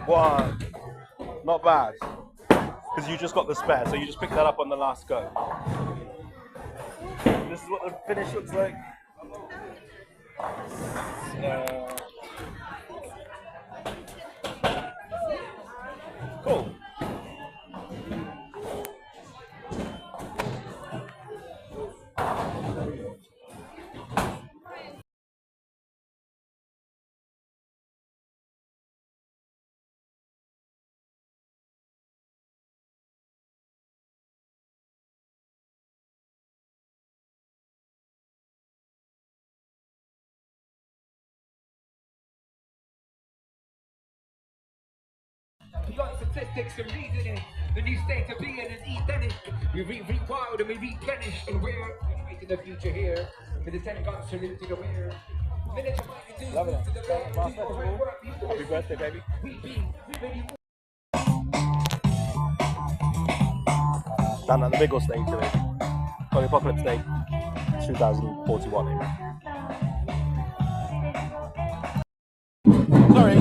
One. Not bad. Because you just got the spare, so you just picked that up on the last go. This is what the finish looks like. Cool. We got statistics and reasoning. The new state of being is ethnic. We rewild and we replenish, and we're creating the future here. With the 10 guns saluting the weird. Love it. Happy birthday, baby. Stand at the big old stage today. For the Apocalypse Day 2041. Sorry.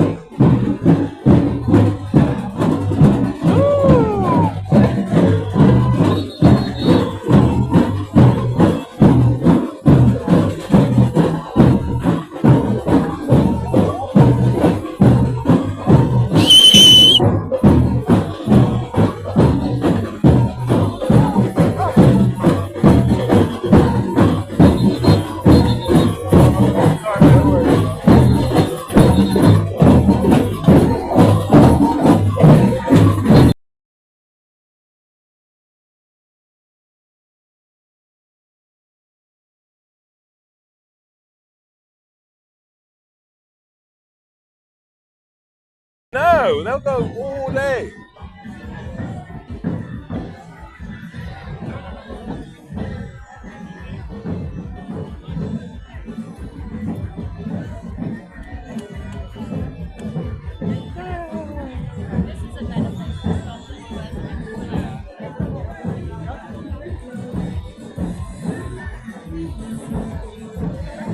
No, they'll go all day.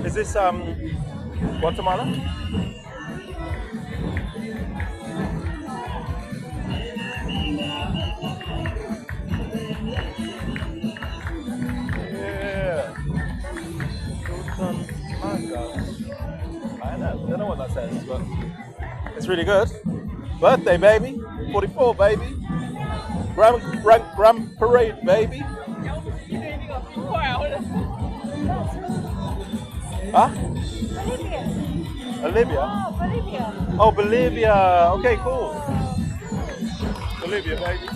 Is this Guatemala? Yeah. I don't know what that says, but it's really good. Birthday, baby. 44, baby. Grand parade, baby. Huh? Olivia? Oh, Bolivia. Okay, cool. Bolivia, baby.